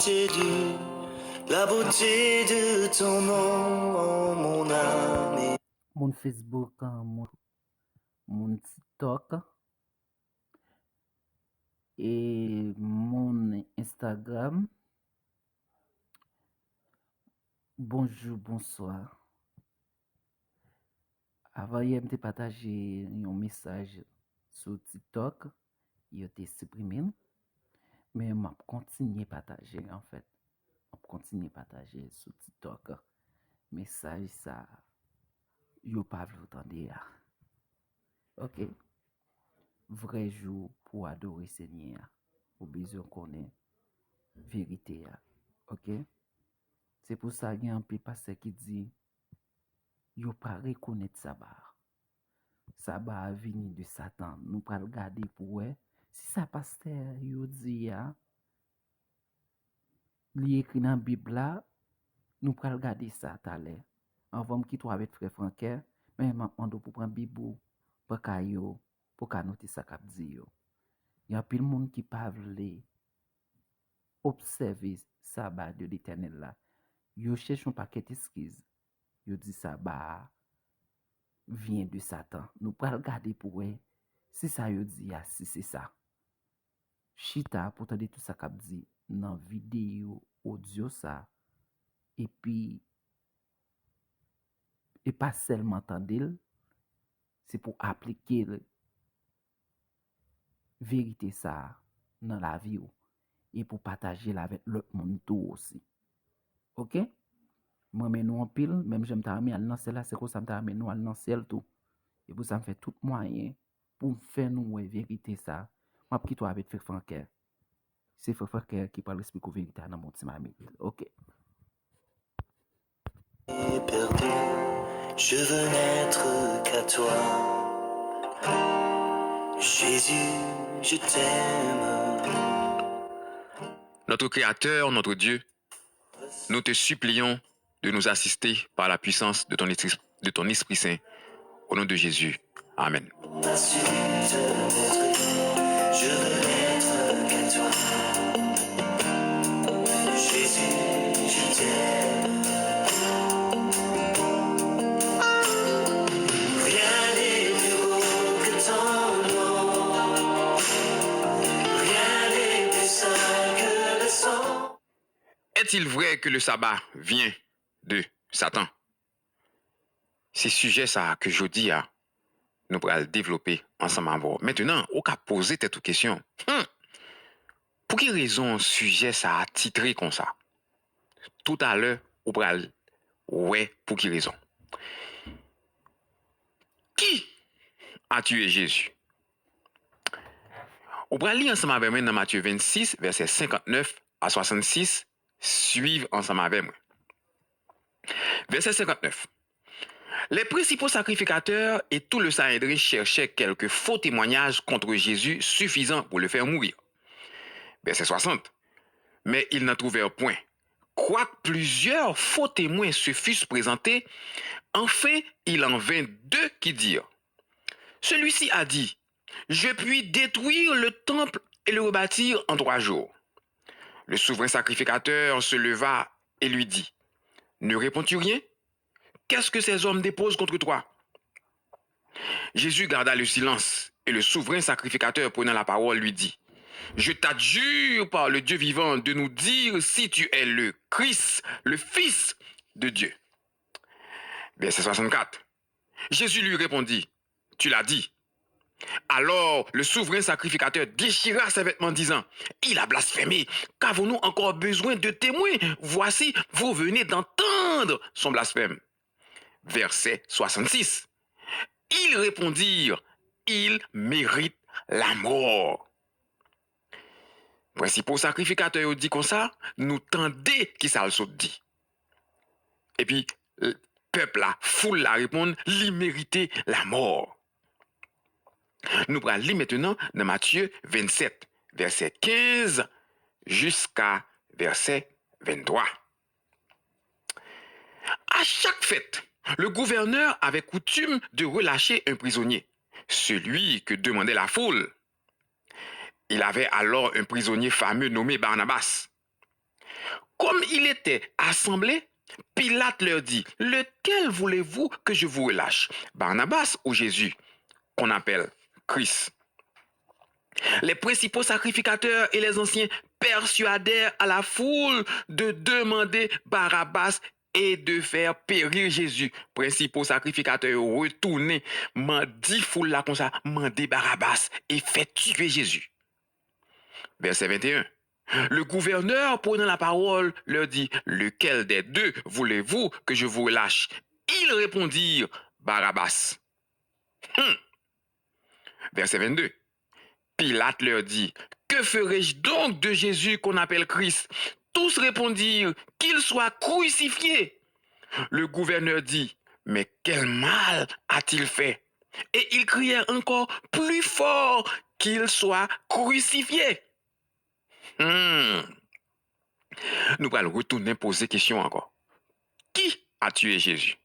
La beauté de ton nom, mon âme. Mon Facebook, mon TikTok et mon Instagram. Bonjour, bonsoir. Avant, je te partager un message sur TikTok. Il a été supprimé. Mais je continue à partager en fait. Je continue à partager sur TikTok. Message ça. Yo pas vous entendre. Ok. Vrai jour pour adorer Seigneur. Ou besoin connaître vérité. Ok. C'est pour ça qu'il y a un peu pasteur qui dit yo pas reconnaître sabbat. Sabbat venu de Satan. Nous pas regarder pour eux. Si ça pasteur yo dit ya, li écrit dans la Bible là, nous pas regarder ça tout à l'heure. Avant qui toi avec frère Franquet, mais on doit pour prendre Bible pour kayo pour ka noter ça cap dit yo. Il y a pile monde qui pas veut observer sabbat de l'Éternel là. Yo cherche un paquet d'excuses. Yo dit sabbat vient de Satan. Nous pas regarder pour eux. Si ça yo dit ya, si c'est ça. Chita pour tande tout ça qu'a dit dans vidéo audio ça et puis et pas seulement tande, c'est pour appliquer vérité ça dans la vie et pour partager la avec l'autre monde tout aussi. OK? Moi mais nous en pile, même j'aime ta ami à lancer là, c'est quoi ça me t'a amené nous à lancer tout. Et pour ça me fait tout moyen pour faire nous vérité ça. Moi qui toi avec frère Franquet. C'est frère Franquet qui parle expliquer vérité dans mon petit mamie. OK. Perdu, je veux n'être qu'à toi. Jésus, je t'aime. Notre Créateur, notre Dieu, nous te supplions de nous assister par la puissance de ton Esprit Saint. Au nom de Jésus. Amen. Ma suite détruite, je veux n'être qu'à toi. Jésus, je t'aime. Rien n'est plus beau que ton nom. Rien n'est plus saint que le sang. Est-il vrai que le sabbat vient de Satan? C'est sujet ça que je dis à nous pourrons le développer ensemble avant. Maintenant, au cas poser cette question. Pour quelle raison sujet ça a titré comme ça? Tout à l'heure, au pral, ouais, pour quelle raison? Qui a tué Jésus? Au pral lire ensemble avec moi dans Matthieu 26, versets 59 à 66, suivre ensemble avec moi. Verset 59. Les principaux sacrificateurs et tout le Sanhédrin cherchaient quelques faux témoignages contre Jésus suffisants pour le faire mourir. Verset 60. Mais ils n'en trouvèrent point. Quoique plusieurs faux témoins se fussent présentés, enfin il en vint deux qui dirent: celui-ci a dit: je puis détruire le temple et le rebâtir en 3 jours. Le souverain sacrificateur se leva et lui dit: ne réponds-tu rien? Qu'est-ce que ces hommes déposent contre toi? Jésus garda le silence, et le souverain sacrificateur prenant la parole lui dit: je t'adjure par le Dieu vivant de nous dire si tu es le Christ, le Fils de Dieu. Verset 64. Jésus lui répondit: tu l'as dit. Alors le souverain sacrificateur déchira ses vêtements disant: il a blasphémé, qu'avons-nous encore besoin de témoins? Voici, vous venez d'entendre son blasphème. Verset 66. Ils répondirent: il mérite la mort. Principaux sacrificateurs dit comme ça, nous tendez qui ça le dit. Et puis, le peuple la foule la répond, il méritait la mort. Nous allons lire maintenant dans Matthieu 27, verset 15 jusqu'à verset 23. À chaque fête, le gouverneur avait coutume de relâcher un prisonnier, celui que demandait la foule. Il avait alors un prisonnier fameux nommé Barnabas. Comme il était assemblé, Pilate leur dit, lequel voulez-vous que je vous relâche, Barnabas ou Jésus, qu'on appelle Christ? Les principaux sacrificateurs et les anciens persuadèrent à la foule de demander Barabbas et de faire périr Jésus. Principaux sacrificateurs retournés, mandi foule là comme ça, mandez Barabbas et fait tuer Jésus. Verset 21. Le gouverneur, prenant la parole, leur dit, lequel des deux voulez-vous que je vous relâche? Ils répondirent, Barabbas. Verset 22. Pilate leur dit, que ferai-je donc de Jésus qu'on appelle Christ? Tous répondirent, qu'il soit crucifié. Le gouverneur dit, mais quel mal a-t-il fait? Et ils crièrent encore plus fort, qu'il soit crucifié. Nous allons retourner poser question encore. Qui a tué Jésus?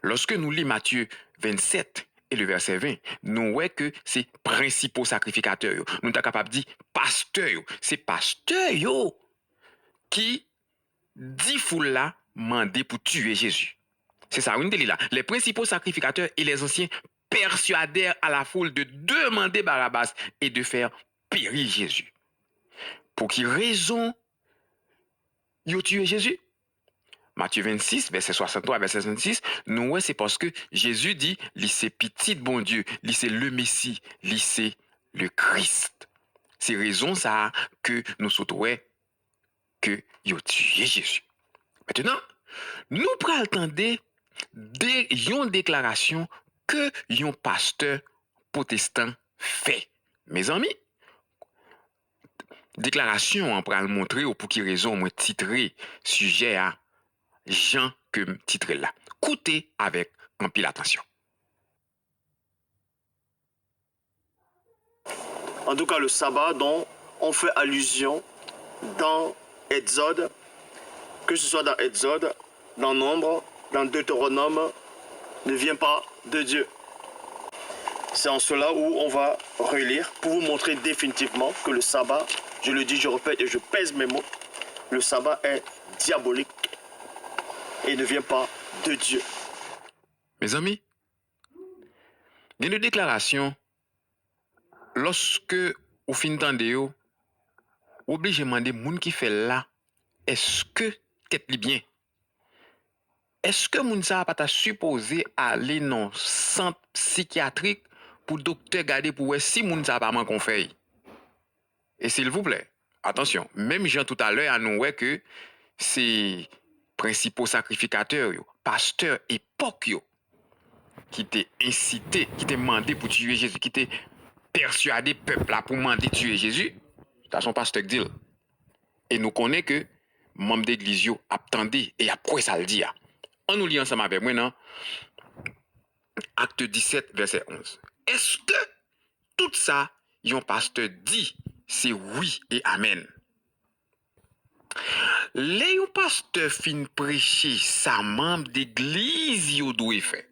Lorsque nous lisons Matthieu 27 et le verset 20, nous voyons que c'est principaux sacrificateurs. Nous sommes capables de dire pasteurs. C'est pasteurs qui dit foule là mandé pour tuer Jésus. C'est ça, on dit là. Les principaux sacrificateurs et les anciens persuadèrent à la foule de demander Barabbas et de faire périr Jésus. Pour quelle raison ils ont tué Jésus? Matthieu 26, verset 63, verset 66, nous ouais, c'est parce que Jésus dit, c'est petit bon Dieu, c'est le Messie, c'est le Christ. C'est raison ça que nous souhaitons que ils ont tué Jésus. Maintenant, nous prenons attendre une déclaration que un pasteur protestant fait. Mes amis, déclaration on pourra le montrer ou pour qui raison moi titré sujet à Jean que titre là. Écoutez avec un pile attention. En tout cas, le sabbat dont on fait allusion dans Exode, que ce soit dans Exode, dans Nombre, dans Deutéronome, ne vient pas de Dieu. C'est en cela où on va relire pour vous montrer définitivement que le sabbat, je le dis, je répète et je pèse mes mots, le sabbat est diabolique et ne vient pas de Dieu. Mes amis, il y a une déclaration, lorsque vous finissez vous obligez de demander moun qui fait là, est-ce que tête bien? Est-ce que moun sa pas supposé aller dans centre psychiatrique pour docteur garder pour voir si moun sa pas man qu'on fait? Et s'il vous plaît, attention, même Jean tout à l'heure a nous que c'est principaux sacrificateurs, pasteurs époque qui t'est incité, qui t'est demandé pour tuer Jésus, qui t'est persuadé peuple là pour demander tuer Jésus. C'est son pasteur qui dit. Et nous connaissons que membre d'église attendait et après ça le dit. On nous lit ensemble avec moi non? Acte 17 verset 11. Est-ce que tout ça yon pasteur dit c'est oui et amen? Les yon pasteur fin prêcher sa membre d'église yo doit faire.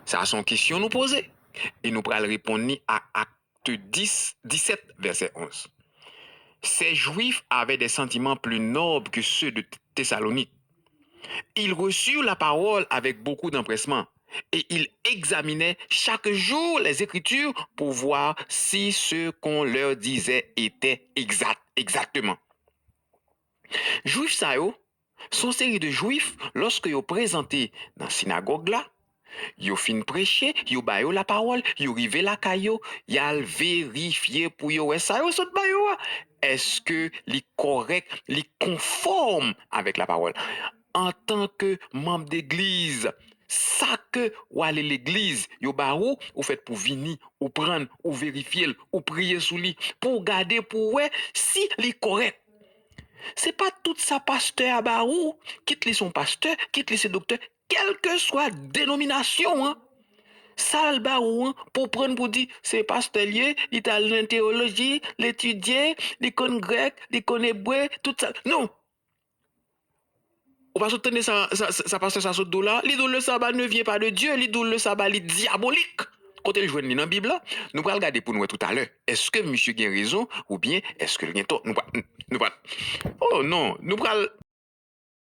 Ça son question nous poser et nous pral répondre à acte 17 verset 11. Ces juifs avaient des sentiments plus nobles que ceux de Thessalonique. Ils reçurent la parole avec beaucoup d'empressement et ils examinaient chaque jour les Écritures pour voir si ce qu'on leur disait était exactement. Juifs ça yo, son série de juifs lorsque yo présenté dans la synagogue là, yo fin prêcher, yo ba yo la parole, yo rive la kayo, yal vérifier pour yo ça yo sot ba yo. Est-ce que li correct, li conforme avec la parole? En tant que membre d'église, ça que ou aller l'église, yo ba ou fait pour venir, ou prendre, ou vérifier, ou prier sous lui, pour garder pour ouais si li correct. C'est pas tout ça pasteur à barou, quitte les son pasteur, quitte les ses docteurs, quelle que soit dénomination, hein. Ça le barou, hein, pour prendre pour dire, c'est pasteur lié, l'italien théologie, l'étudier, l'icône grec, l'icône hébreu, tout ça. Non. On va soutenir ça pasteur ça saute là. L'idole le sabbat ne vient pas de Dieu, l'idole le sabbat est diabolique. côté le joindre dans la Bible, là, nous allons regarder pour nous tout à l'heure. Est-ce que monsieur a raison ou bien est-ce que il a tort? Oh non, nous allons